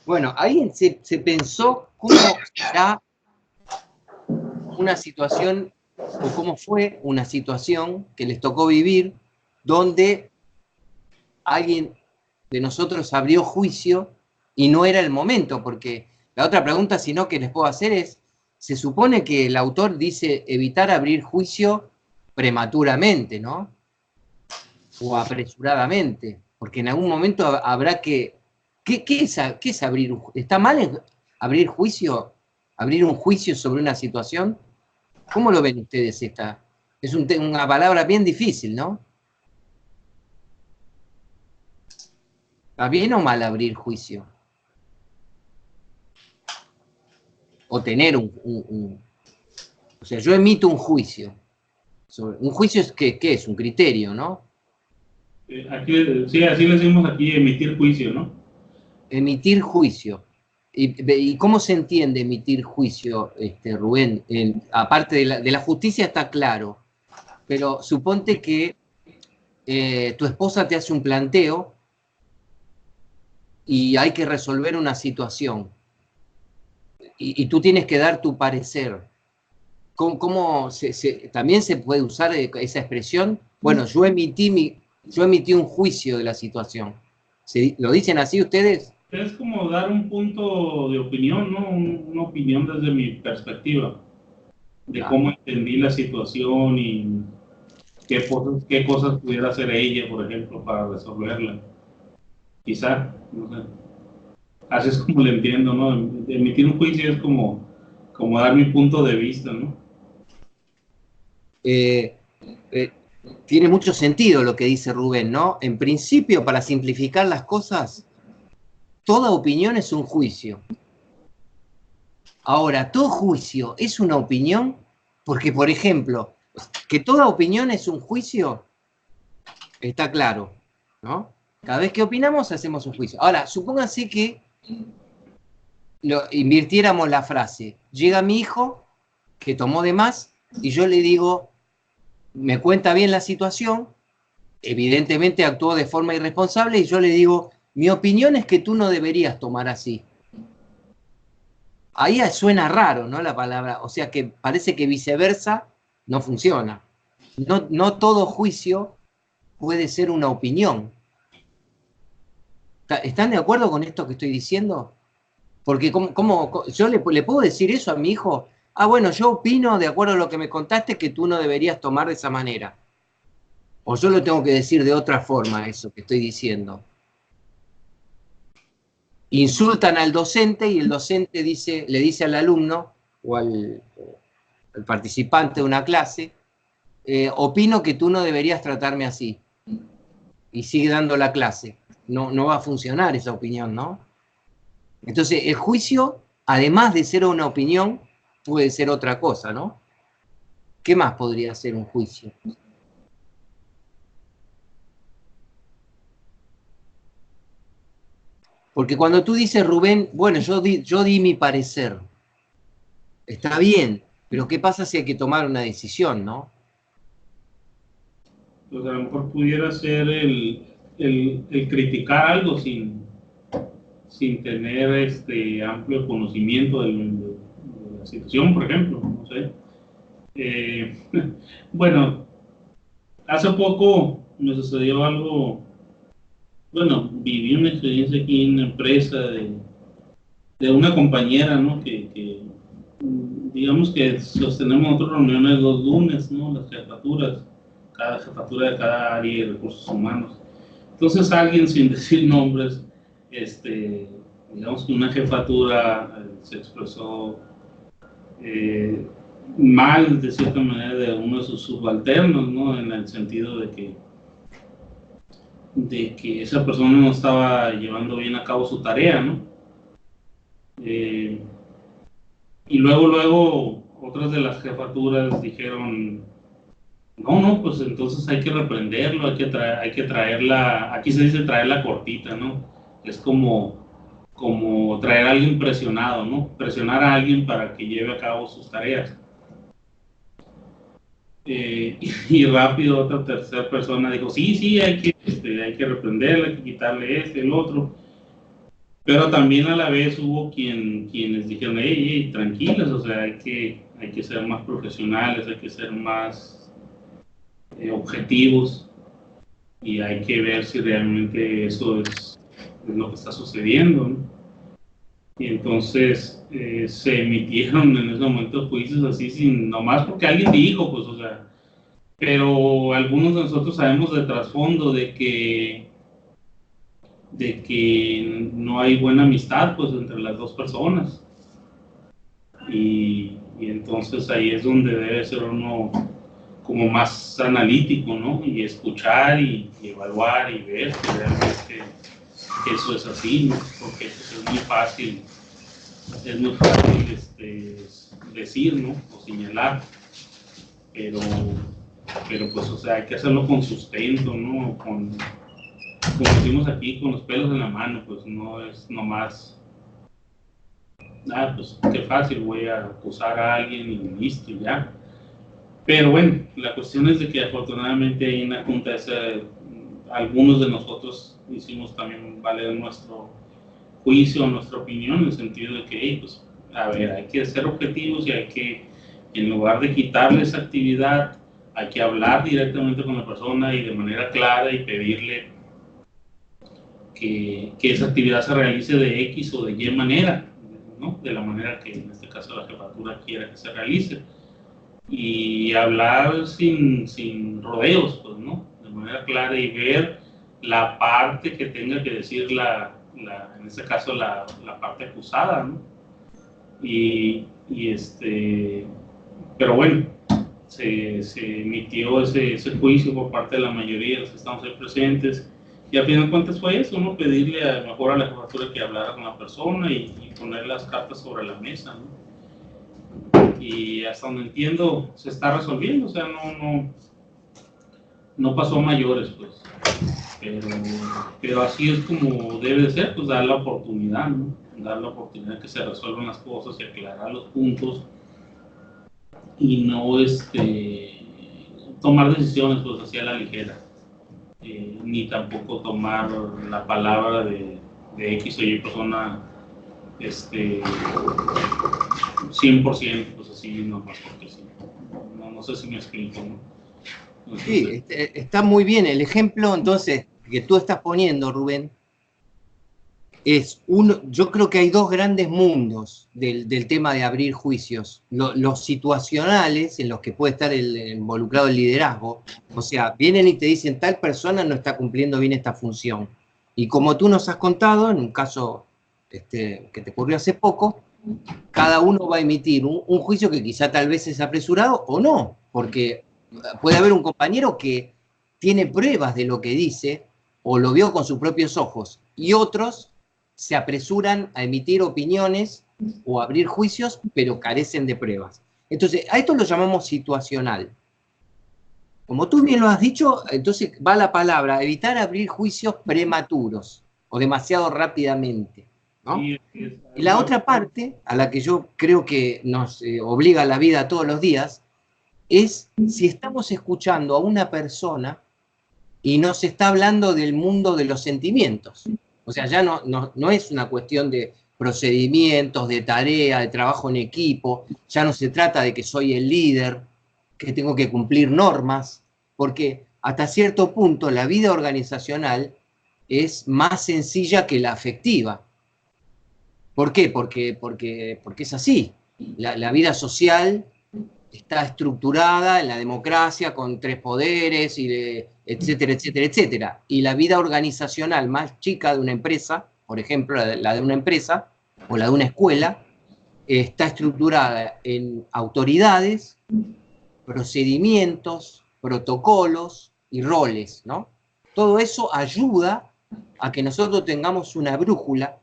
Bueno, ahí se pensó cómo será una situación, o cómo fue una situación que les tocó vivir, donde alguien de nosotros abrió juicio y no era el momento, porque la otra pregunta, si no, que les puedo hacer es, se supone que el autor dice evitar abrir juicio prematuramente, ¿no? O apresuradamente, porque en algún momento habrá que... ¿Qué es abrir? ¿Está mal abrir juicio? ¿Abrir un juicio sobre una situación? ¿Cómo lo ven ustedes esta? Es una palabra bien difícil, ¿no? ¿Está bien o mal abrir juicio? O tener o sea, yo emito un juicio. Un juicio es ¿qué es? Un criterio, ¿no? Aquí, sí, así le decimos aquí, emitir juicio, ¿no? Emitir juicio. ¿Y cómo se entiende emitir juicio, Rubén? Aparte de la justicia está claro, pero suponte que tu esposa te hace un planteo y hay que resolver una situación y tú tienes que dar tu parecer. ¿Cómo también se puede usar esa expresión? Bueno, yo emití un juicio de la situación. ¿Lo dicen así ustedes? Es como dar un punto de opinión, ¿no? Una opinión desde mi perspectiva, de Claro. cómo entendí la situación y qué cosas pudiera hacer ella, por ejemplo, para resolverla. Quizá, no sé. Así es como lo entiendo, ¿no? Emitir un juicio es como dar mi punto de vista, ¿no? Eh, eh, Tiene mucho sentido lo que dice Rubén, ¿no? En principio, para simplificar las cosas, toda opinión es un juicio. Ahora, todo juicio es una opinión, porque, por ejemplo, que toda opinión es un juicio, está claro, ¿no? Cada vez que opinamos, hacemos un juicio. Ahora, supónganse que invirtiéramos la frase, llega mi hijo, que tomó de más, y yo le digo, me cuenta bien la situación, evidentemente actuó de forma irresponsable, y yo le digo, mi opinión es que tú no deberías tomar así. Ahí suena raro, ¿no? La palabra, o sea que parece que viceversa no funciona. No todo juicio puede ser una opinión. ¿Están de acuerdo con esto que estoy diciendo? Porque yo le puedo decir eso a mi hijo, ah, bueno, yo opino, de acuerdo a lo que me contaste, que tú no deberías tomar de esa manera. O yo lo tengo que decir de otra forma, eso que estoy diciendo. Insultan al docente y el docente le dice al alumno o al participante de una clase, opino que tú no deberías tratarme así. Y sigue dando la clase. No va a funcionar esa opinión, ¿no? Entonces, el juicio, además de ser una opinión, puede ser otra cosa, ¿no? ¿Qué más podría ser un juicio? Porque cuando tú dices, Rubén, bueno, yo di mi parecer, está bien, pero ¿qué pasa si hay que tomar una decisión, no? Pues a lo mejor pudiera ser el criticar algo sin tener amplio conocimiento de la situación, por ejemplo, no sé. Eh, bueno, hace poco me sucedió algo, bueno, viví una experiencia aquí en una empresa de una compañera, ¿no? Digamos que sostenemos otras reuniones los lunes, ¿no? Las jefaturas, cada jefatura de cada área de recursos humanos. Entonces alguien, sin decir nombres, digamos que una jefatura se expresó eh, mal, de cierta manera, de uno de sus subalternos, ¿no? En el sentido de que esa persona no estaba llevando bien a cabo su tarea, ¿no? Eh, y luego, otras de las jefaturas dijeron, no, pues entonces hay que reprenderlo, hay que traerla, aquí se dice traerla cortita, ¿no? Es como traer a alguien presionado, ¿no? Presionar a alguien para que lleve a cabo sus tareas. Y rápido otra tercera persona dijo, sí, hay que reprenderla, hay que quitarle el otro. Pero también a la vez hubo quienes dijeron, hey, tranquilos, o sea, hay que ser más profesionales, hay que ser más objetivos y hay que ver si realmente eso es lo que está sucediendo, ¿no? Y entonces se emitieron en ese momento juicios así, sin nomás porque alguien dijo, pues, o sea, pero algunos de nosotros sabemos de trasfondo de que no hay buena amistad, pues, entre las dos personas. Y entonces ahí es donde debe ser uno como más analítico, ¿no? Y escuchar y evaluar y ver que realmente que eso es así, ¿no? Porque pues, es muy fácil decir, ¿no? O señalar, pero, pero pues, o sea, hay que hacerlo con sustento, ¿no? Como decimos aquí, con los pelos en la mano, pues no es nomás, pues qué fácil, voy a acusar a alguien y listo, ya. Pero bueno, la cuestión es de que afortunadamente ahí en la Junta algunos de nosotros hicimos también valer nuestro juicio, nuestra opinión, en el sentido de que, pues, a ver, hay que ser objetivos y hay que, en lugar de quitarle esa actividad, hay que hablar directamente con la persona y de manera clara y pedirle que esa actividad se realice de X o de Y manera, ¿no? De la manera que en este caso la jefatura quiera que se realice. Y hablar sin rodeos, pues, ¿no? De manera clara y ver la parte que tenga que decir en este caso la parte acusada, ¿no? Pero bueno, se emitió ese juicio por parte de la mayoría de los que estamos ahí presentes, y al final de cuentas fue eso, ¿no? Pedirle mejor a la jefatura que hablara con la persona y poner las cartas sobre la mesa, ¿no? Y hasta donde entiendo se está resolviendo, o sea, no pasó a mayores, pues. Pero así es como debe de ser, pues dar la oportunidad, ¿no? Dar la oportunidad de que se resuelvan las cosas y aclarar los puntos y no tomar decisiones pues así a la ligera, ni tampoco tomar la palabra de X o Y persona 100%, pues así nomás porque sí. No sé si me explico, ¿no? Sí, está muy bien. El ejemplo, entonces, que tú estás poniendo, Rubén, es yo creo que hay dos grandes mundos del tema de abrir juicios. Los situacionales, en los que puede estar involucrado el liderazgo. O sea, vienen y te dicen, tal persona no está cumpliendo bien esta función. Y como tú nos has contado, en un caso que te ocurrió hace poco, cada uno va a emitir un juicio que quizá tal vez es apresurado o no, porque puede haber un compañero que tiene pruebas de lo que dice o lo vio con sus propios ojos, y otros se apresuran a emitir opiniones o abrir juicios, pero carecen de pruebas. Entonces, a esto lo llamamos situacional. Como tú bien lo has dicho, entonces va la palabra, evitar abrir juicios prematuros o demasiado rápidamente, ¿no? Sí, Y la otra parte, a la que yo creo que nos obliga a la vida todos los días, es si estamos escuchando a una persona y nos está hablando del mundo de los sentimientos. O sea, ya no es una cuestión de procedimientos, de tarea, de trabajo en equipo, ya no se trata de que soy el líder, que tengo que cumplir normas, porque hasta cierto punto la vida organizacional es más sencilla que la afectiva. ¿Por qué? Porque es así. La vida social está estructurada en la democracia con tres poderes, etcétera, etcétera, etcétera. Y la vida organizacional más chica de una empresa, por ejemplo, la de una empresa o la de una escuela, está estructurada en autoridades, procedimientos, protocolos y roles, ¿no? Todo eso ayuda a que nosotros tengamos una brújula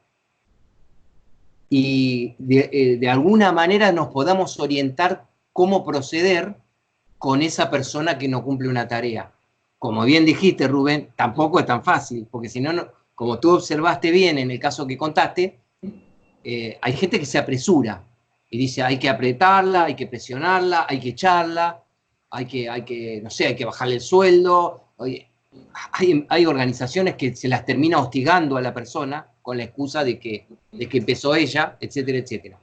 y de alguna manera nos podamos orientar cómo proceder con esa persona que no cumple una tarea. Como bien dijiste, Rubén, tampoco es tan fácil, porque si no, como tú observaste bien en el caso que contaste, hay gente que se apresura y dice hay que apretarla, hay que presionarla, hay que echarla, no sé, hay que bajarle el sueldo. Oye, hay organizaciones que se las termina hostigando a la persona con la excusa de que empezó ella, etcétera, etcétera.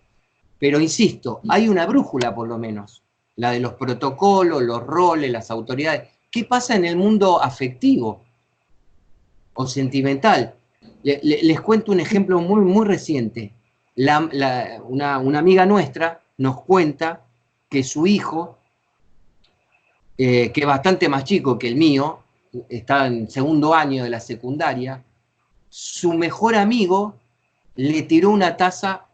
Pero insisto, hay una brújula por lo menos, la de los protocolos, los roles, las autoridades. ¿Qué pasa en el mundo afectivo o sentimental? Les cuento un ejemplo muy, muy reciente. Una amiga nuestra nos cuenta que su hijo, que es bastante más chico que el mío, está en segundo año de la secundaria, su mejor amigo le tiró una taza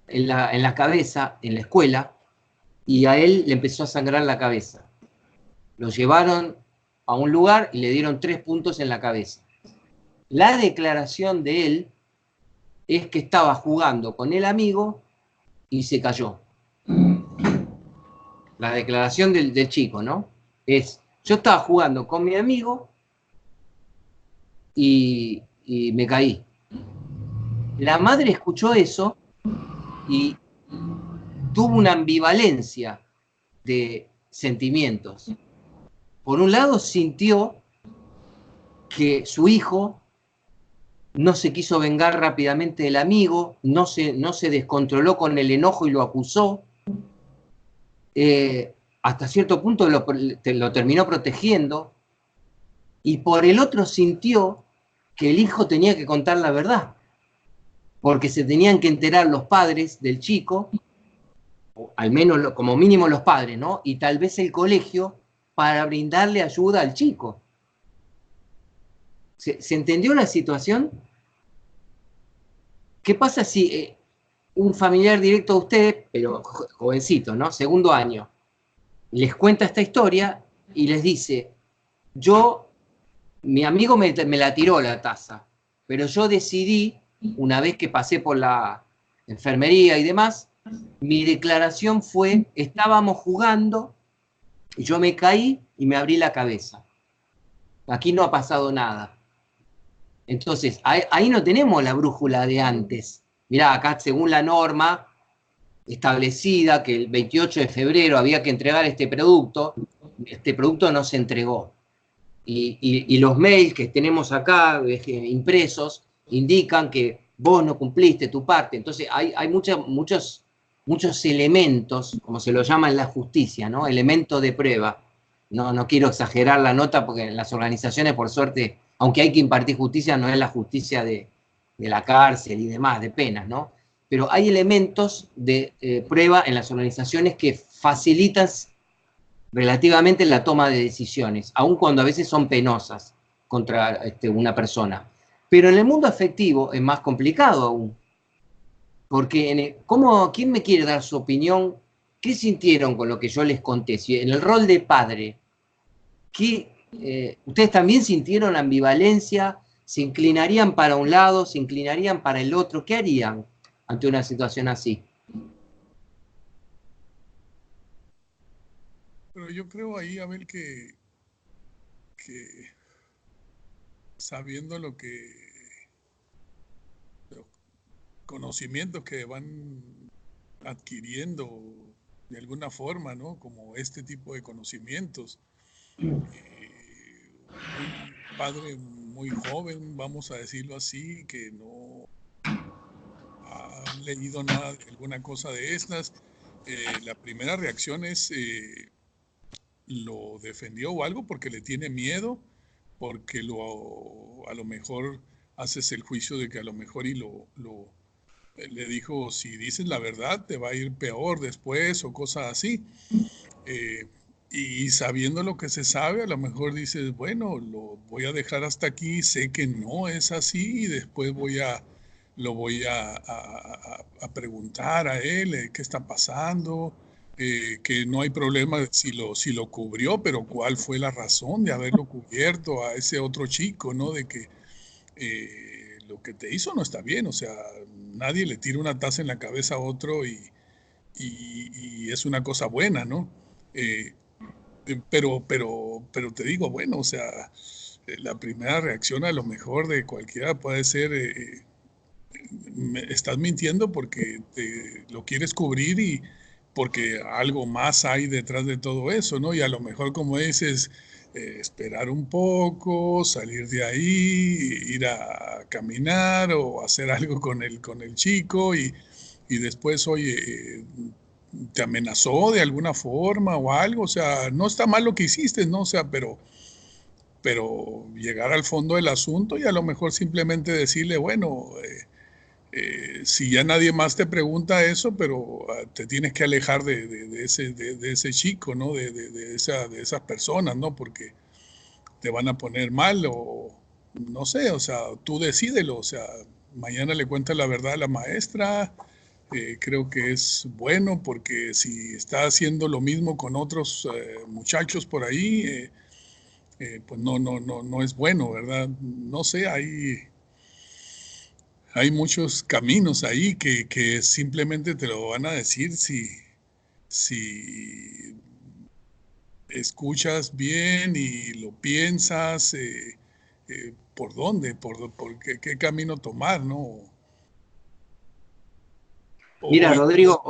en la cabeza, en la escuela, y a él le empezó a sangrar la cabeza. Lo llevaron a un lugar y le dieron 3 puntos en la cabeza. La declaración de él es que estaba jugando con el amigo y se cayó. La declaración del chico, ¿no? Es, yo estaba jugando con mi amigo y me caí. La madre escuchó eso y tuvo una ambivalencia de sentimientos. Por un lado, sintió que su hijo no se quiso vengar rápidamente del amigo, no se descontroló con el enojo y lo acusó. Hasta cierto punto lo terminó protegiendo. Y por el otro sintió que el hijo tenía que contar la verdad, porque se tenían que enterar los padres del chico, o al menos como mínimo los padres, ¿no? Y tal vez el colegio, para brindarle ayuda al chico. ¿Se entendió la situación? ¿Qué pasa si un familiar directo a usted, pero jovencito, ¿no? Segundo año, les cuenta esta historia y les dice, mi amigo me la tiró la taza, pero yo decidí, una vez que pasé por la enfermería y demás, mi declaración fue, estábamos jugando, y yo me caí y me abrí la cabeza. Aquí no ha pasado nada. Entonces, ahí no tenemos la brújula de antes. Mirá, acá según la norma establecida que el 28 de febrero había que entregar este producto no se entregó. Y los mails que tenemos acá impresos indican que vos no cumpliste tu parte. Entonces hay muchos elementos, como se lo llama en la justicia, ¿no? Elementos de prueba. No quiero exagerar la nota porque en las organizaciones, por suerte, aunque hay que impartir justicia, no es la justicia de la cárcel y demás, de penas, ¿no? Pero hay elementos de prueba en las organizaciones que facilitan relativamente la toma de decisiones, aun cuando a veces son penosas contra una persona. Pero en el mundo afectivo es más complicado aún, porque ¿quién me quiere dar su opinión? ¿Qué sintieron con lo que yo les conté? Si en el rol de padre, ¿ustedes también sintieron ambivalencia? ¿Se inclinarían para un lado? ¿Se inclinarían para el otro? ¿Qué harían ante una situación así? Pero yo creo ahí, Abel, que sabiendo los conocimientos que van adquiriendo de alguna forma, ¿no? Como este tipo de conocimientos. Un padre muy joven, vamos a decirlo así, que no ha leído nada de alguna cosa de estas, la primera reacción es lo defendió o algo porque le tiene miedo, porque a lo mejor haces el juicio de que a lo mejor le dijo, si dices la verdad te va a ir peor después o cosas así. Y sabiendo lo que se sabe, a lo mejor dices, bueno, lo voy a dejar hasta aquí, sé que no es así y después lo voy a preguntar a él qué está pasando, que no hay problema si lo cubrió, pero cuál fue la razón de haberlo cubierto a ese otro chico, ¿no? De que lo que te hizo no está bien, o sea, nadie le tira una taza en la cabeza a otro y es una cosa buena, ¿no? Pero te digo, bueno, o sea, la primera reacción a lo mejor de cualquiera puede ser, estás mintiendo porque lo quieres cubrir y porque algo más hay detrás de todo eso, ¿no? Y a lo mejor, como dices, esperar un poco, salir de ahí, ir a caminar o hacer algo con el chico y después, oye, te amenazó de alguna forma o algo, o sea, no está mal lo que hiciste, ¿no? O sea, pero llegar al fondo del asunto y a lo mejor simplemente decirle, bueno, si ya nadie más te pregunta eso, pero te tienes que alejar de ese chico, ¿no? De esas personas, ¿no? Porque te van a poner mal o no sé, o sea, tú decídelo, o sea, mañana le cuentas la verdad a la maestra, creo que es bueno porque si está haciendo lo mismo con otros muchachos por ahí, pues no es bueno, ¿verdad? No sé, hay muchos caminos ahí que simplemente te lo van a decir si escuchas bien y lo piensas, por dónde, por qué camino tomar, ¿no? Mira, O- Rodrigo,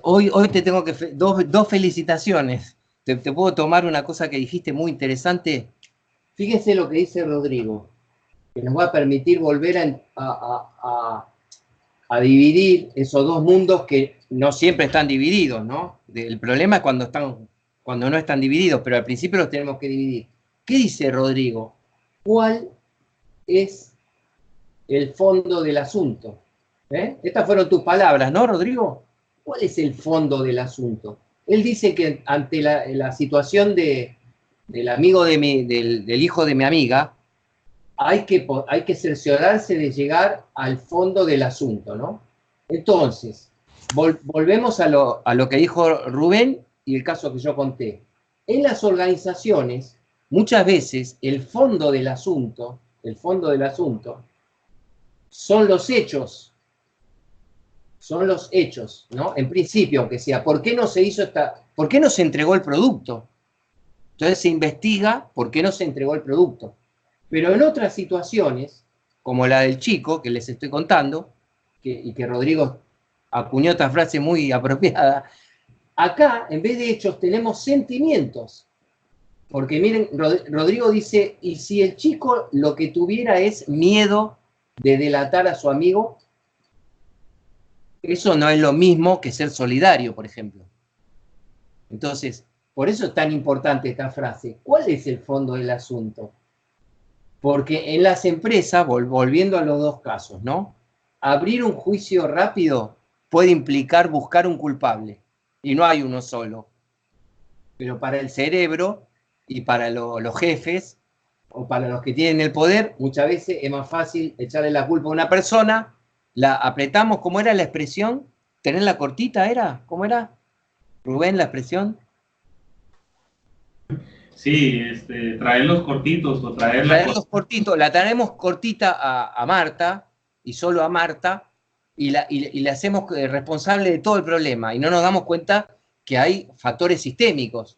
hoy te tengo que dos felicitaciones. Te puedo tomar una cosa que dijiste muy interesante. Fíjense lo que dice Rodrigo, que nos va a permitir volver a dividir esos dos mundos que no siempre están divididos, ¿no? El problema es cuando no están divididos, pero al principio los tenemos que dividir. ¿Qué dice Rodrigo? ¿Cuál es el fondo del asunto? Estas fueron tus palabras, ¿no, Rodrigo? ¿Cuál es el fondo del asunto? Él dice que ante la situación del amigo del hijo de mi amiga, hay que cerciorarse de llegar al fondo del asunto, ¿no? Entonces, volvemos a lo que dijo Rubén y el caso que yo conté. En las organizaciones, muchas veces el fondo del asunto son los hechos, ¿no? En principio, aunque sea, ¿por qué no se entregó el producto? Entonces se investiga por qué no se entregó el producto. Pero en otras situaciones, como la del chico que les estoy contando, y que Rodrigo acuñó esta frase muy apropiada, acá, en vez de hechos, tenemos sentimientos. Porque miren, Rodrigo dice, y si el chico lo que tuviera es miedo de delatar a su amigo, eso no es lo mismo que ser solidario, por ejemplo. Entonces, por eso es tan importante esta frase. ¿Cuál es el fondo del asunto? Porque en las empresas, volviendo a los dos casos, ¿no? Abrir un juicio rápido puede implicar buscar un culpable. Y no hay uno solo. Pero para el cerebro y para los jefes o para los que tienen el poder, muchas veces es más fácil echarle la culpa a una persona, la apretamos, ¿cómo era la expresión? ¿Tenerla cortita era? ¿Cómo era? Rubén, la expresión. Sí, traerlos cortitos o traerla Traerlos cortitos, la traemos cortita a Marta, y solo a Marta, y le hacemos responsable de todo el problema, y no nos damos cuenta que hay factores sistémicos,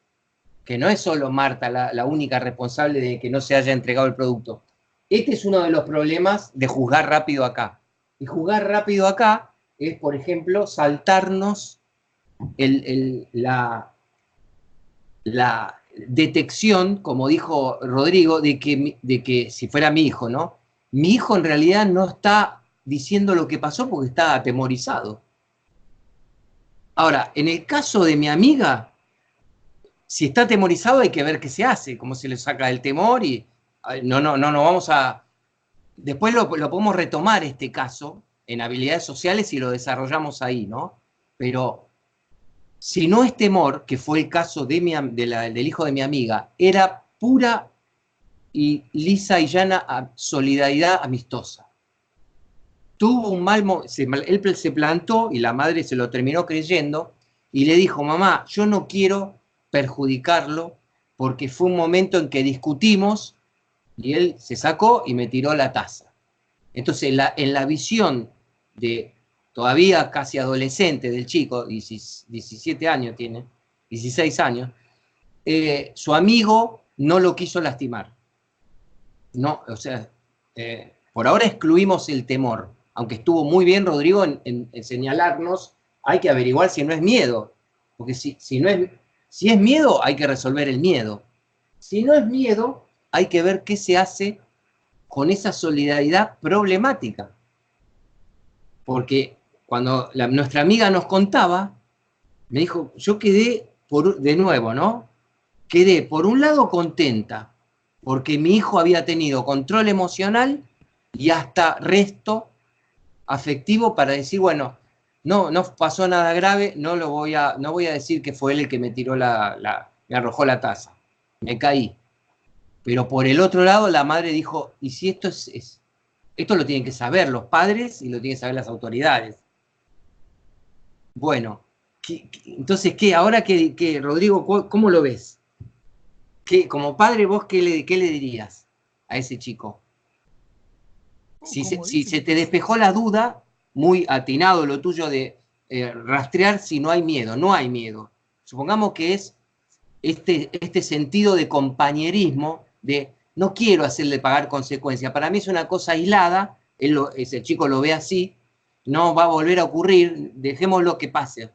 que no es solo Marta la única responsable de que no se haya entregado el producto. Este es uno de los problemas de juzgar rápido acá. Y juzgar rápido acá es, por ejemplo, saltarnos la detección, como dijo Rodrigo, de que si fuera mi hijo, ¿no? Mi hijo en realidad no está diciendo lo que pasó porque está atemorizado. Ahora, en el caso de mi amiga, si está atemorizado hay que ver qué se hace, cómo se le saca el temor y no vamos a... Después lo podemos retomar este caso en habilidades sociales y lo desarrollamos ahí, ¿no? Pero si no es temor, que fue el caso del hijo de mi amiga, era pura y lisa y llana solidaridad amistosa. Tuvo un mal momento, él se plantó y la madre se lo terminó creyendo y le dijo, mamá, yo no quiero perjudicarlo porque fue un momento en que discutimos y él se sacó y me tiró la taza. Entonces, en la visión de todavía casi adolescente del chico, 17 años tiene, 16 años, su amigo no lo quiso lastimar. No, o sea, por ahora excluimos el temor, aunque estuvo muy bien Rodrigo en señalarnos, hay que averiguar si no es miedo, porque si es miedo, hay que resolver el miedo. Si no es miedo, hay que ver qué se hace con esa solidaridad problemática. Porque cuando nuestra amiga nos contaba, me dijo, yo quedé, de nuevo, ¿no? Quedé, por un lado, contenta, porque mi hijo había tenido control emocional y hasta resto afectivo para decir, bueno, no pasó nada grave, no voy a decir que fue él el que me tiró me arrojó la taza, me caí. Pero por el otro lado, la madre dijo, ¿y si esto lo tienen que saber los padres y lo tienen que saber las autoridades? Bueno, entonces, ¿qué? Ahora que Rodrigo, ¿cómo lo ves? Como padre, vos, ¿qué le dirías a ese chico? Si se te despejó la duda, muy atinado lo tuyo de rastrear si no hay miedo. No hay miedo. Supongamos que es este sentido de compañerismo, de no quiero hacerle pagar consecuencias. Para mí es una cosa aislada, ese chico lo ve así, no va a volver a ocurrir, dejémoslo que pase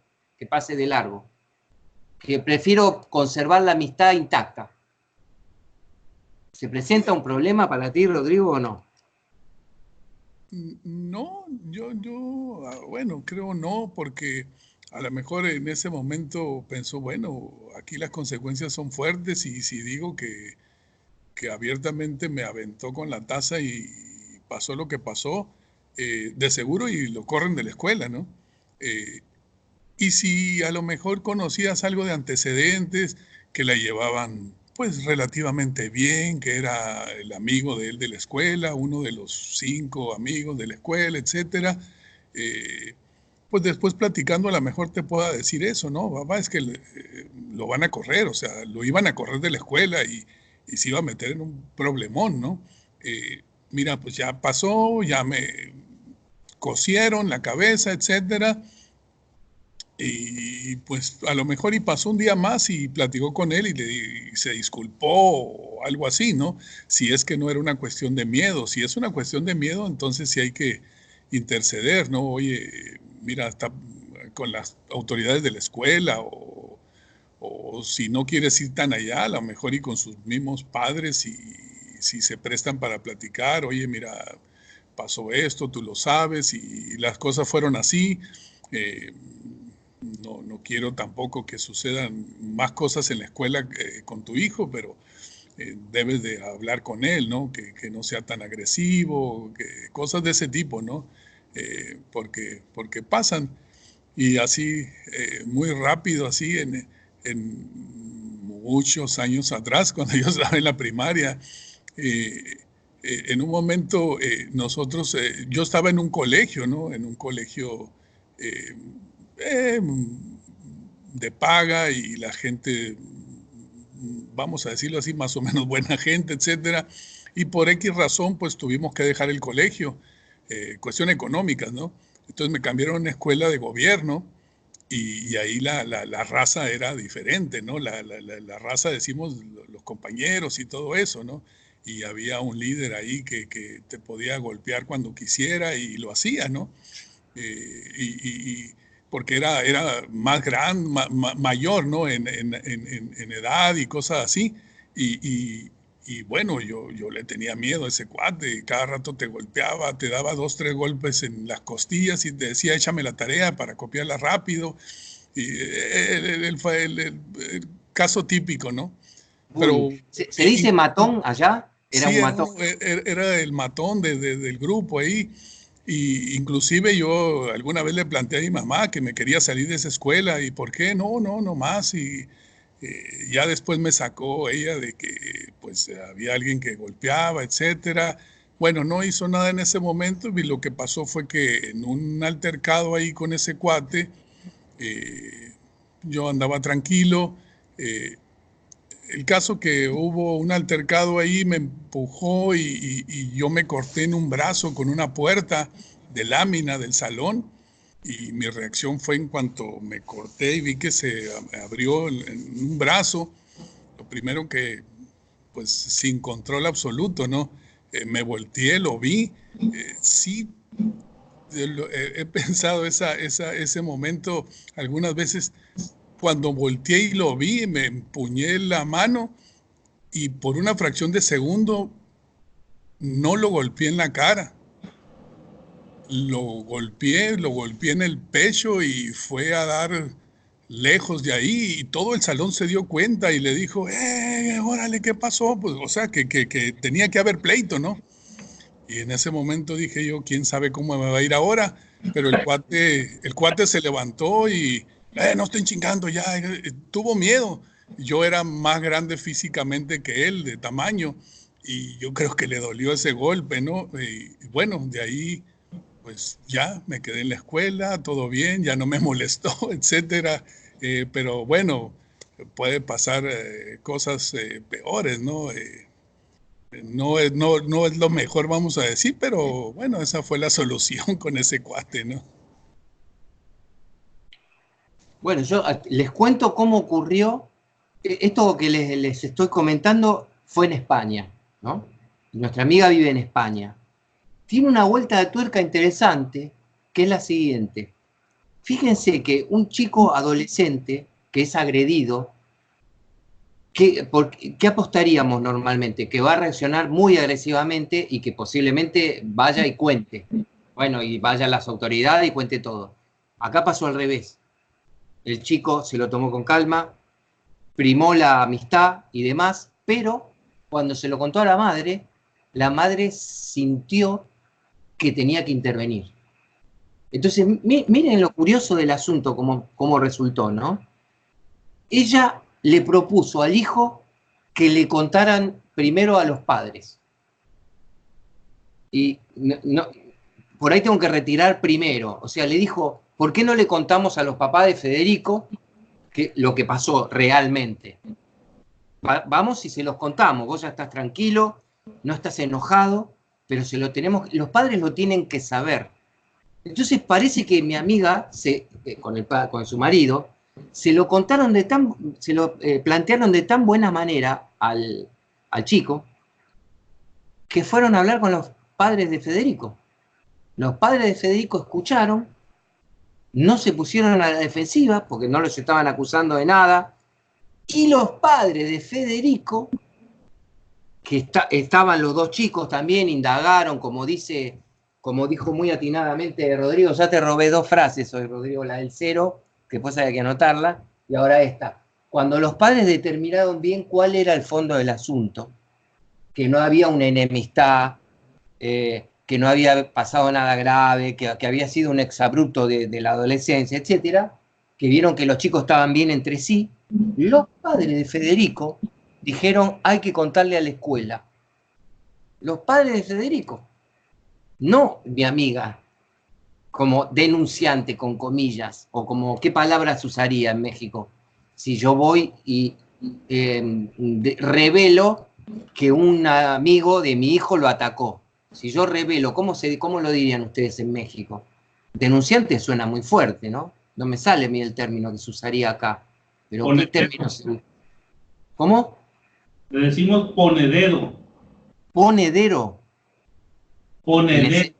de largo. Que prefiero conservar la amistad intacta. ¿Se presenta un problema para ti, Rodrigo, o no? No, bueno, creo no, porque a lo mejor en ese momento pensó, bueno, aquí las consecuencias son fuertes y si digo que abiertamente me aventó con la taza y pasó lo que pasó, de seguro y lo corren de la escuela, ¿no? Y si a lo mejor conocías algo de antecedentes que la llevaban pues relativamente bien, que era el amigo de él de la escuela, uno de los 5 amigos de la escuela, etcétera, pues después platicando a lo mejor te pueda decir eso, ¿no? Papá, es que lo van a correr, o sea, lo iban a correr de la escuela y se iba a meter en un problemón, ¿no? Mira, pues ya pasó, ya me cosieron la cabeza, etcétera. Y pues a lo mejor y pasó un día más y platicó con él y se disculpó o algo así, ¿no? Si es que no era una cuestión de miedo. Si es una cuestión de miedo, entonces sí hay que interceder, ¿no? Oye, mira, está con las autoridades de la escuela o si no quieres ir tan allá, a lo mejor y con sus mismos padres y si se prestan para platicar, oye, mira, pasó esto, tú lo sabes y las cosas fueron así. Eh, no quiero tampoco que sucedan más cosas en la escuela con tu hijo, pero debes de hablar con él, ¿no? Que no sea tan agresivo, cosas de ese tipo, ¿no? Porque pasan y así muy rápido, así en muchos años atrás, cuando yo estaba en la primaria, en un momento nosotros, yo estaba en un colegio, ¿no? En un colegio eh, eh, de paga y la gente, vamos a decirlo así, más o menos buena gente, etcétera. Y por X razón, pues tuvimos que dejar el colegio, cuestión económicas, ¿no? Entonces me cambiaron a una escuela de gobierno y ahí la raza era diferente, ¿no? La raza, decimos, los compañeros y todo eso, ¿no? Y había un líder ahí que te podía golpear cuando quisiera y lo hacía, ¿no? Porque era más grande, mayor, ¿no? En edad y cosas así. Y bueno, yo le tenía miedo a ese cuate, cada rato te golpeaba, te daba 2, 3 golpes en las costillas y te decía, échame la tarea para copiarla rápido. Y el caso típico, ¿no? Pero ¿Se dice matón allá? ¿Era sí, un matón? era el matón del grupo ahí. Y inclusive yo alguna vez le planteé a mi mamá que me quería salir de esa escuela y por qué no más. Y ya después me sacó ella de que pues había alguien que golpeaba, etcétera. Bueno, no hizo nada en ese momento y lo que pasó fue que en un altercado ahí con ese cuate, eh, yo andaba tranquilo. eh, el caso que hubo un altercado ahí, me empujó y yo me corté en un brazo con una puerta de lámina del salón y mi reacción fue en cuanto me corté y vi que se abrió en un brazo, lo primero que, pues sin control absoluto, ¿no? Me volteé, lo vi, sí, he pensado ese momento algunas veces cuando volteé y lo vi, me empuñé la mano y por una fracción de segundo no lo golpeé en la cara. Lo golpeé en el pecho y fue a dar lejos de ahí y todo el salón se dio cuenta y le dijo, órale, ¿qué pasó? Pues, o sea, que tenía que haber pleito, ¿no? Y en ese momento dije yo, quién sabe cómo me va a ir ahora, pero el cuate se levantó y, no estén chingando ya, tuvo miedo. Yo era más grande físicamente que él, de tamaño, y yo creo que le dolió ese golpe, ¿no? Y bueno, de ahí pues ya me quedé en la escuela, todo bien, ya no me molestó, etcétera. Pero bueno, puede pasar cosas peores, ¿no? No es lo mejor, vamos a decir, pero bueno, esa fue la solución con ese cuate, ¿no? Bueno, yo les cuento cómo ocurrió. Esto que les estoy comentando fue en España, ¿no? Nuestra amiga vive en España. Tiene una vuelta de tuerca interesante, que es la siguiente. Fíjense que un chico adolescente que es agredido, ¿qué apostaríamos normalmente? Que va a reaccionar muy agresivamente y que posiblemente vaya y cuente. Bueno, y vaya a las autoridades y cuente todo. Acá pasó al revés. El chico se lo tomó con calma, primó la amistad y demás, pero cuando se lo contó a la madre sintió que tenía que intervenir. Entonces, miren lo curioso del asunto, cómo resultó, ¿no? Ella le propuso al hijo que le contaran primero a los padres. Y por ahí tengo que retirar primero. O sea, le dijo, ¿por qué no le contamos a los papás de Federico lo que pasó realmente? Vamos y se los contamos. Vos ya estás tranquilo, no estás enojado, pero los padres lo tienen que saber. Entonces parece que mi amiga, con su marido, se lo plantearon de tan buena manera al chico, que fueron a hablar con los padres de Federico. Los padres de Federico escucharon, no se pusieron a la defensiva, porque no los estaban acusando de nada, y los padres de Federico, que estaban los dos chicos también, indagaron, como dijo muy atinadamente Rodrigo. Ya te robé dos frases hoy, Rodrigo, la del cero, que después había que anotarla, y ahora esta. Cuando los padres determinaron bien cuál era el fondo del asunto, que no había una enemistad, que no había pasado nada grave, que había sido un exabrupto de la adolescencia, etcétera, que vieron que los chicos estaban bien entre sí, los padres de Federico dijeron, hay que contarle a la escuela. Los padres de Federico. No mi amiga, como denunciante, con comillas, o como qué palabras usaría en México. Si yo voy y revelo que un amigo de mi hijo lo atacó. Si yo revelo, ¿cómo lo dirían ustedes en México? Denunciante suena muy fuerte, ¿no? No me sale a mí el término que se usaría acá. Pero Ponedero. ¿qué términos? ¿Cómo? Le decimos ponedero. Ponedero. Ponedero.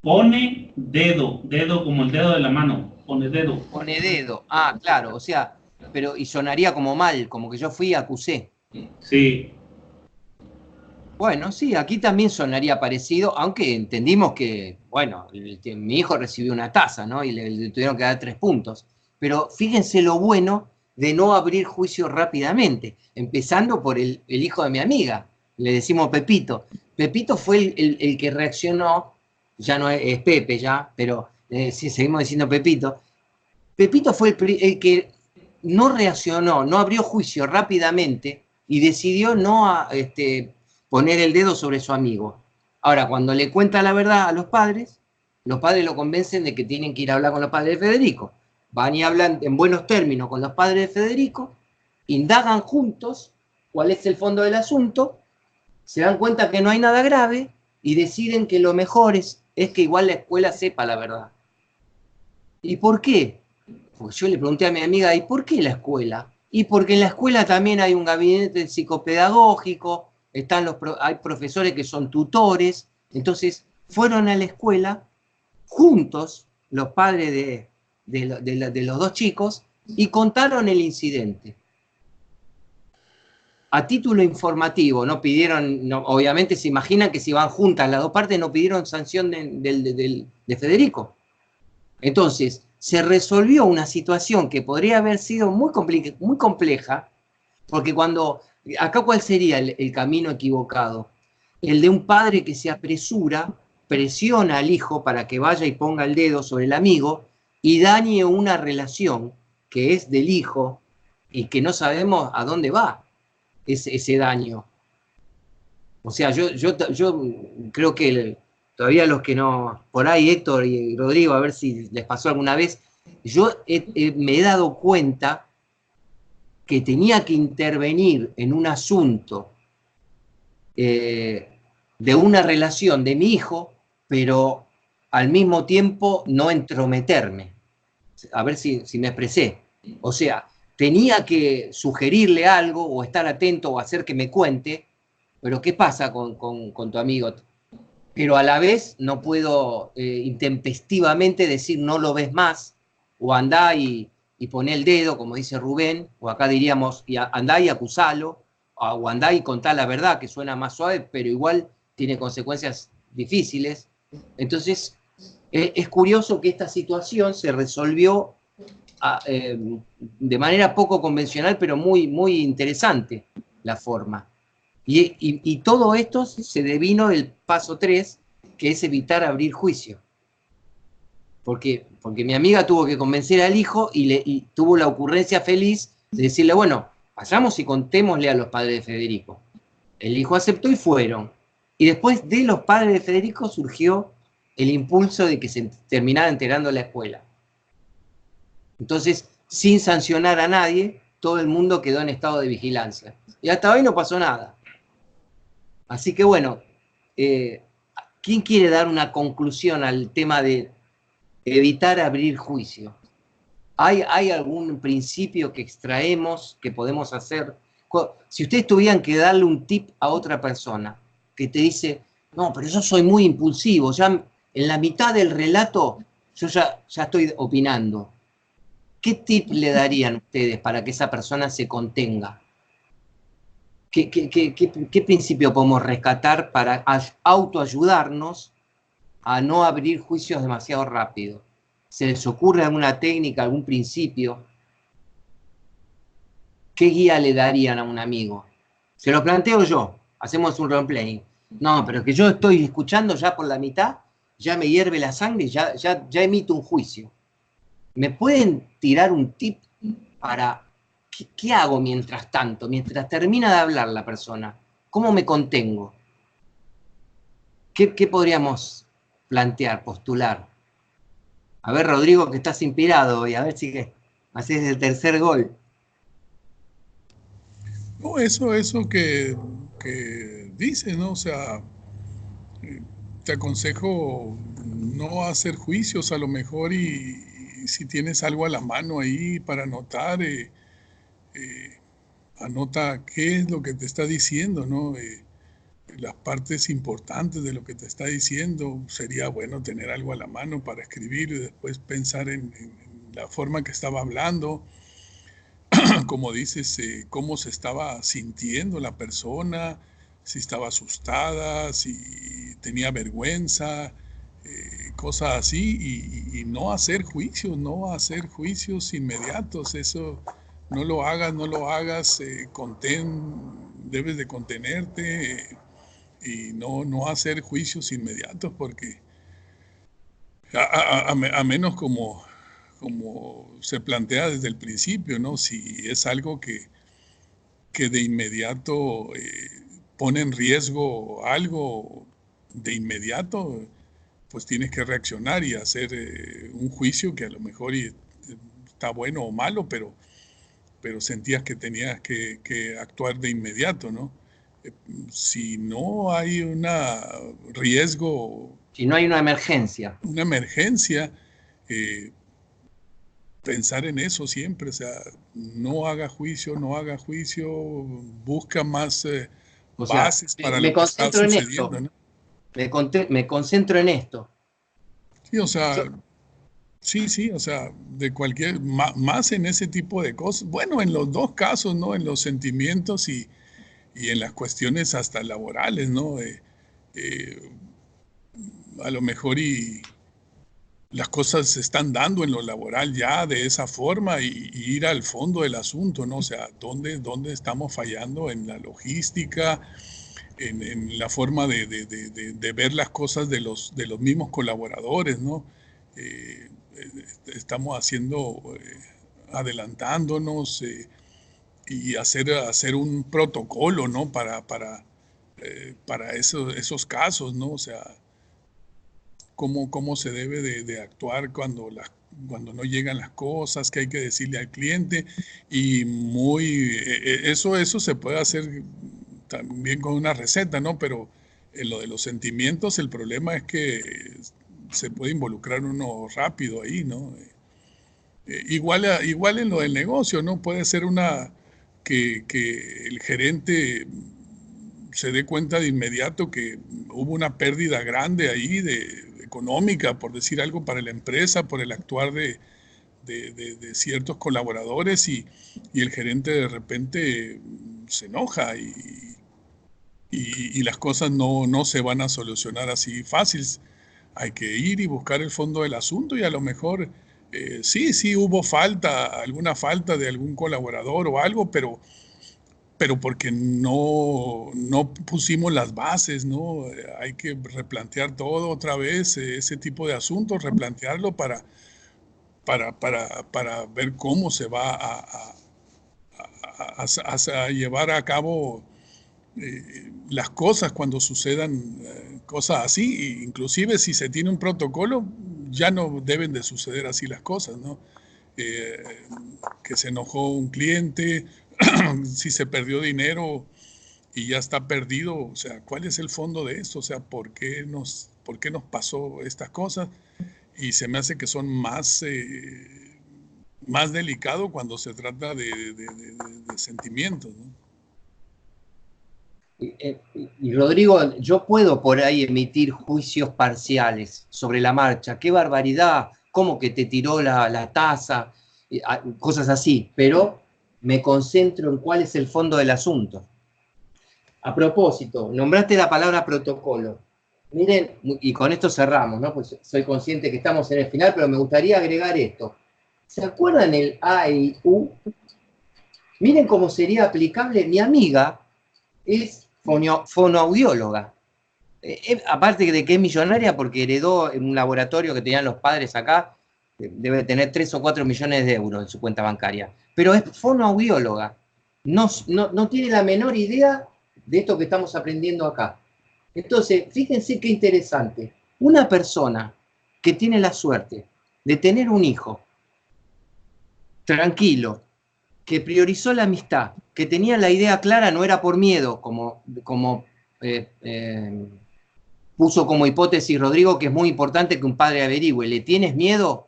Pone dedo, dedo como el dedo de la mano, pone dedo. Pone dedo, claro, o sea, pero y sonaría como mal, como que yo fui y acusé. Sí. Bueno, sí, aquí también sonaría parecido, aunque entendimos que, bueno, mi hijo recibió una tasa, ¿no? Y le tuvieron que dar 3 puntos. Pero fíjense lo bueno de no abrir juicio rápidamente, empezando por el hijo de mi amiga, le decimos Pepito. Pepito fue el que reaccionó, ya no es Pepe ya, pero si seguimos diciendo Pepito. Pepito fue el que no reaccionó, no abrió juicio rápidamente y decidió no poner el dedo sobre su amigo. Ahora, cuando le cuenta la verdad a los padres lo convencen de que tienen que ir a hablar con los padres de Federico. Van y hablan en buenos términos con los padres de Federico, indagan juntos cuál es el fondo del asunto, se dan cuenta que no hay nada grave y deciden que lo mejor es que igual la escuela sepa la verdad. ¿Y por qué? Porque yo le pregunté a mi amiga, ¿y por qué la escuela? Y porque en la escuela también hay un gabinete psicopedagógico, hay profesores que son tutores, entonces fueron a la escuela juntos, los padres de los dos chicos, y contaron el incidente. a título informativo, no pidieron, no, obviamente se imaginan que si van juntas las dos partes no pidieron sanción de Federico. Entonces, se resolvió una situación que podría haber sido muy compleja, porque acá ¿cuál sería el camino equivocado? El de un padre que se apresura, presiona al hijo para que vaya y ponga el dedo sobre el amigo y dañe una relación que es del hijo y que no sabemos a dónde va ese daño. O sea, yo creo que todavía los que no, por ahí Héctor y Rodrigo, a ver si les pasó alguna vez, yo me he dado cuenta que tenía que intervenir en un asunto de una relación de mi hijo, pero al mismo tiempo no entrometerme. A ver si me expresé. O sea, tenía que sugerirle algo o estar atento o hacer que me cuente, pero ¿qué pasa con tu amigo? Pero a la vez no puedo intempestivamente decir no lo ves más, o andá y poné el dedo, como dice Rubén, o acá diríamos andá y acusalo, o andá y contá la verdad, que suena más suave, pero igual tiene consecuencias difíciles. Entonces, es curioso que esta situación se resolvió de manera poco convencional, pero muy, muy interesante la forma. Y todo esto se devino del paso 3, que es evitar abrir juicio. Porque mi amiga tuvo que convencer al hijo y tuvo la ocurrencia feliz de decirle, bueno, vayamos y contémosle a los padres de Federico. El hijo aceptó y fueron. Y después de los padres de Federico surgió el impulso de que se terminara enterando la escuela. Entonces, sin sancionar a nadie, todo el mundo quedó en estado de vigilancia. Y hasta hoy no pasó nada. Así que bueno, ¿quién quiere dar una conclusión al tema de evitar abrir juicio? ¿Hay algún principio que extraemos, que podemos hacer? Si ustedes tuvieran que darle un tip a otra persona que te dice, no, pero yo soy muy impulsivo, ya en la mitad del relato yo ya estoy opinando. ¿Qué tip le darían ustedes para que esa persona se contenga? ¿Qué principio podemos rescatar para autoayudarnos a no abrir juicios demasiado rápido? ¿Se les ocurre alguna técnica, algún principio? ¿Qué guía le darían a un amigo? Se lo planteo yo, hacemos un roleplay. No, pero que yo estoy escuchando ya por la mitad, ya me hierve la sangre, ya emito un juicio. ¿Me pueden tirar un tip para qué hago mientras tanto, mientras termina de hablar la persona? ¿Cómo me contengo? ¿Qué podríamos plantear, postular? A ver, Rodrigo, que estás inspirado hoy, a ver si haces el tercer gol. No, eso que dices, ¿no? O sea, te aconsejo no hacer juicios a lo mejor y si tienes algo a la mano ahí para anotar, anota qué es lo que te está diciendo, ¿no? Las partes importantes de lo que te está diciendo. Sería bueno tener algo a la mano para escribir y después pensar en la forma que estaba hablando. Como dices, cómo se estaba sintiendo la persona, si estaba asustada, si tenía vergüenza, cosas así, y no hacer juicios, no hacer juicios inmediatos. Eso no lo hagas, debes de contenerte y no hacer juicios inmediatos, porque a menos como se plantea desde el principio, ¿no? Si es algo que de inmediato pone en riesgo algo de inmediato, pues tienes que reaccionar y hacer un juicio que a lo mejor está bueno o malo, pero sentías que tenías que actuar de inmediato, ¿no? Si no hay un riesgo, Si no hay una emergencia. una emergencia, pensar en eso siempre, o sea, no haga juicio, busca más bases para lo que está sucediendo, ¿no? Me concentro en esto. Sí, o sea, sí, o sea, de cualquier, más en ese tipo de cosas. Bueno, en los dos casos, ¿no? En los sentimientos y y en las cuestiones hasta laborales, ¿no? A lo mejor y las cosas se están dando en lo laboral ya de esa forma y ir al fondo del asunto, ¿no? O sea, ¿dónde estamos fallando en la logística, en la forma de ver las cosas de los mismos colaboradores, ¿no? Estamos adelantándonos y hacer un protocolo, ¿no? Para esos casos, ¿no? O sea, cómo se debe de actuar cuando no llegan las cosas, qué hay que decirle al cliente. Y eso se puede hacer también con una receta, ¿no? Pero en lo de los sentimientos, el problema es que se puede involucrar uno rápido ahí, ¿no? Igual en lo del negocio, ¿no? Puede ser que el gerente se dé cuenta de inmediato que hubo una pérdida grande ahí económica, por decir algo, para la empresa, por el actuar de ciertos colaboradores y el gerente de repente se enoja y las cosas no se van a solucionar así fáciles. Hay que ir y buscar el fondo del asunto y a lo mejor sí hubo alguna falta de algún colaborador o algo, pero porque no pusimos las bases, ¿no? Hay que replantear todo otra vez, ese tipo de asuntos, replantearlo para ver cómo se va a llevar a cabo las cosas cuando sucedan cosas así. Inclusive si se tiene un protocolo, ya no deben de suceder así las cosas, ¿no? Que se enojó un cliente, si se perdió dinero y ya está perdido, o sea, ¿cuál es el fondo de esto? O sea, ¿por qué nos pasó estas cosas? Y se me hace que son más delicado cuando se trata de sentimientos, ¿no? Y Rodrigo, yo puedo por ahí emitir juicios parciales sobre la marcha. ¡Qué barbaridad! ¿Cómo que te tiró la taza? Cosas así, pero me concentro en cuál es el fondo del asunto. A propósito, nombraste la palabra protocolo. Miren, y con esto cerramos, ¿no? Pues soy consciente que estamos en el final, pero me gustaría agregar esto. ¿Se acuerdan el A y U? Miren cómo sería aplicable. Mi amiga es fonoaudióloga. Aparte de que es millonaria porque heredó en un laboratorio que tenían los padres acá, debe tener 3 o 4 millones de euros en su cuenta bancaria. Pero es fonoaudióloga. No tiene la menor idea de esto que estamos aprendiendo acá. Entonces, fíjense qué interesante. Una persona que tiene la suerte de tener un hijo tranquilo, que priorizó la amistad, que tenía la idea clara, no era por miedo, como puso como hipótesis Rodrigo, que es muy importante que un padre averigüe. ¿Le tienes miedo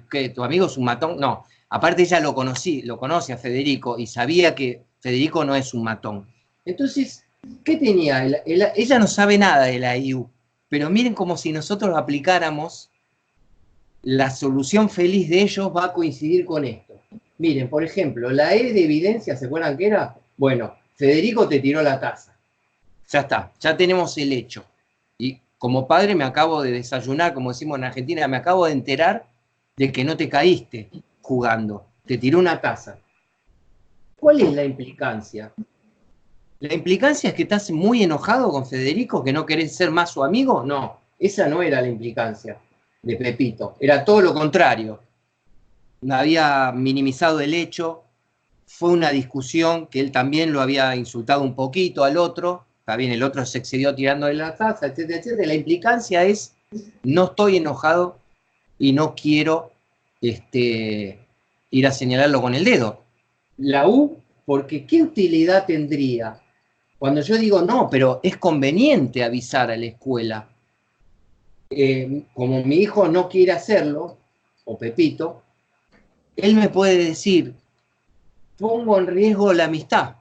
que tu amigo es un matón? No. Aparte ella lo conoce a Federico y sabía que Federico no es un matón. Entonces, ¿qué tenía? Ella no sabe nada de la IU, pero miren como si nosotros aplicáramos la solución feliz de ellos va a coincidir con esto. Miren, por ejemplo, la E de evidencia, ¿se acuerdan qué era? Bueno, Federico te tiró la taza. Ya está, ya tenemos el hecho. Y como padre me acabo de desayunar, como decimos en Argentina, me acabo de enterar de que no te caíste jugando, te tiró una taza. ¿Cuál es la implicancia? ¿La implicancia es que estás muy enojado con Federico, que no querés ser más su amigo? No, esa no era la implicancia de Pepito, era todo lo contrario. Había minimizado el hecho, fue una discusión que él también lo había insultado un poquito al otro, está bien, el otro se excedió tirándole la taza, etcétera, etcétera. La implicancia es, no estoy enojado y no quiero ir a señalarlo con el dedo. La U, porque ¿qué utilidad tendría? Cuando yo digo, no, pero es conveniente avisar a la escuela. Como mi hijo no quiere hacerlo, o Pepito, él me puede decir, pongo en riesgo la amistad.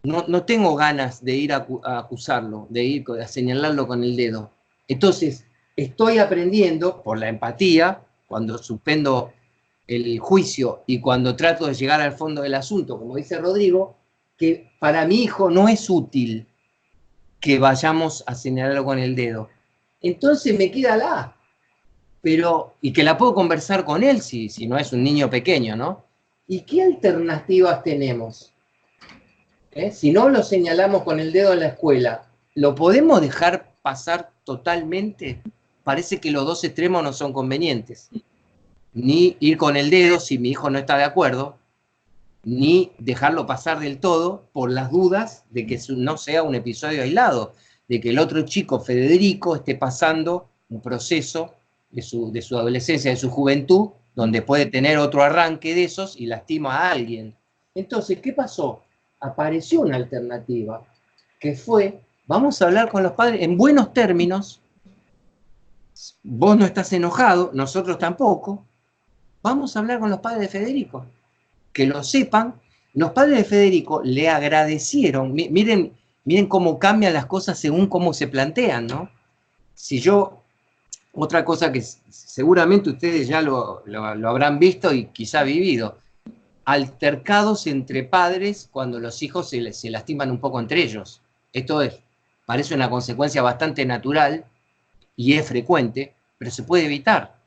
No tengo ganas de ir a acusarlo, de ir a señalarlo con el dedo. Entonces, estoy aprendiendo por la empatía, cuando suspendo el juicio y cuando trato de llegar al fondo del asunto, como dice Rodrigo, que para mi hijo no es útil que vayamos a señalarlo con el dedo. Entonces me queda la A. Y que la puedo conversar con él si no es un niño pequeño, ¿no? ¿Y qué alternativas tenemos? Si no lo señalamos con el dedo en la escuela, ¿lo podemos dejar pasar totalmente? Parece que los dos extremos no son convenientes. Ni ir con el dedo si mi hijo no está de acuerdo, ni dejarlo pasar del todo por las dudas de que no sea un episodio aislado, de que el otro chico, Federico, esté pasando un proceso de su adolescencia, de su juventud, donde puede tener otro arranque de esos y lastima a alguien. Entonces, ¿qué pasó? Apareció una alternativa, que fue, vamos a hablar con los padres en buenos términos, vos no estás enojado, nosotros tampoco, vamos a hablar con los padres de Federico, que lo sepan. Los padres de Federico le agradecieron, miren cómo cambian las cosas según cómo se plantean, ¿no? Otra cosa que seguramente ustedes ya lo habrán visto y quizá vivido, altercados entre padres cuando los hijos se lastiman un poco entre ellos. Esto parece una consecuencia bastante natural y es frecuente, pero se puede evitar.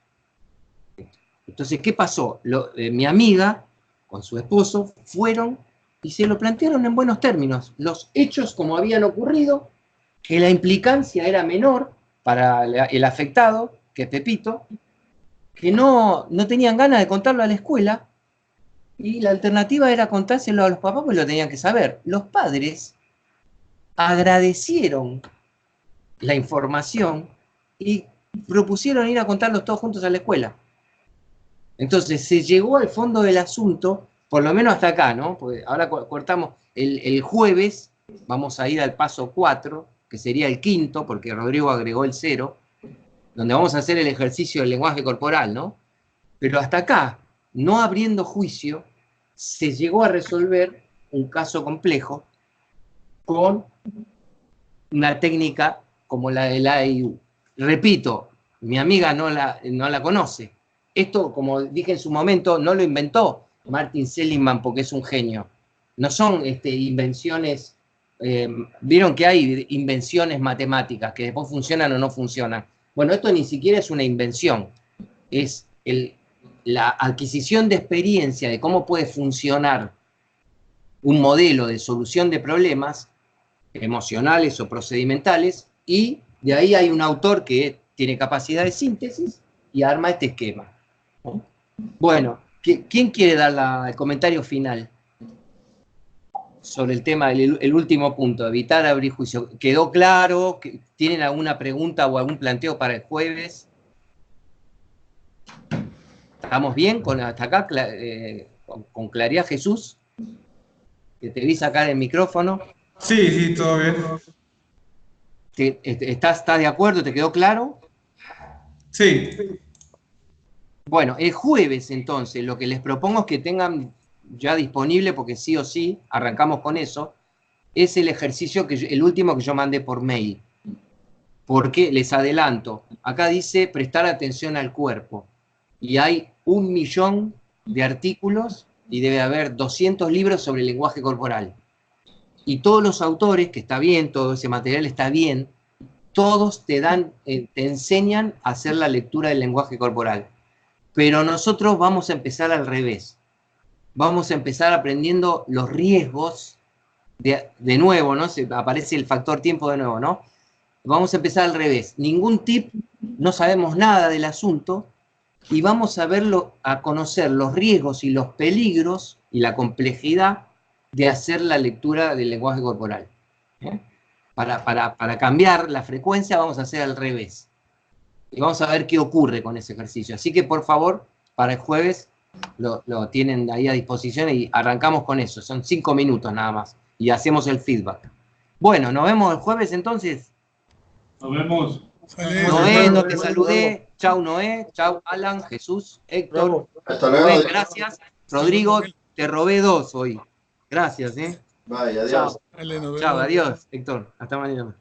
Entonces, ¿qué pasó? Mi amiga con su esposo fueron y se lo plantearon en buenos términos. Los hechos como habían ocurrido, que la implicancia era menor para el afectado, que es Pepito, que no tenían ganas de contarlo a la escuela, y la alternativa era contárselo a los papás, porque lo tenían que saber. Los padres agradecieron la información y propusieron ir a contarlos todos juntos a la escuela. Entonces se llegó al fondo del asunto, por lo menos hasta acá, ¿no? Porque ahora cortamos, el jueves vamos a ir al paso 4, que sería el quinto, porque Rodrigo agregó el 0, donde vamos a hacer el ejercicio del lenguaje corporal, ¿no? Pero hasta acá, no abriendo juicio, se llegó a resolver un caso complejo con una técnica como la del AIU. Repito, mi amiga no la conoce. Esto, como dije en su momento, no lo inventó Martin Seligman porque es un genio. No son invenciones, vieron que hay invenciones matemáticas que después funcionan o no funcionan. Bueno, esto ni siquiera es una invención, es la adquisición de experiencia de cómo puede funcionar un modelo de solución de problemas emocionales o procedimentales, y de ahí hay un autor que tiene capacidad de síntesis y arma este esquema. Bueno, ¿quién quiere dar el comentario final sobre el tema, el último punto, evitar abrir juicio? ¿Quedó claro? ¿Tienen alguna pregunta o algún planteo para el jueves? ¿Estamos bien hasta acá? ¿Con claridad, Jesús? Que te vi sacar el micrófono. Sí, todo bien. ¿Estás de acuerdo? ¿Te quedó claro? Sí. Bueno, el jueves entonces lo que les propongo es que tengan ya disponible, porque sí o sí, arrancamos con eso, es el ejercicio, el último que yo mandé por mail. Porque les adelanto, acá dice prestar atención al cuerpo. Y hay 1 millón de artículos y debe haber 200 libros sobre el lenguaje corporal. Y todos los autores, que está bien, todo ese material está bien, todos te enseñan a hacer la lectura del lenguaje corporal. Pero nosotros vamos a empezar al revés. Vamos a empezar aprendiendo los riesgos, de nuevo, ¿no? Aparece el factor tiempo de nuevo, ¿no? Vamos a empezar al revés. Ningún tip, no sabemos nada del asunto, y vamos a conocer los riesgos y los peligros y la complejidad de hacer la lectura del lenguaje corporal. Para cambiar la frecuencia vamos a hacer al revés. Y vamos a ver qué ocurre con ese ejercicio. Así que, por favor, para el jueves lo tienen ahí a disposición y arrancamos con eso. Son 5 minutos nada más. Y hacemos el feedback. Bueno, nos vemos el jueves entonces. Nos vemos. Noé, no te saludé. Chau, Noé. Chau, Alan, Jesús, Héctor. Hasta luego. Noé, gracias. Rodrigo, te robé 2 hoy. Gracias, Bye, adiós. Chao, adiós, Héctor. Hasta mañana.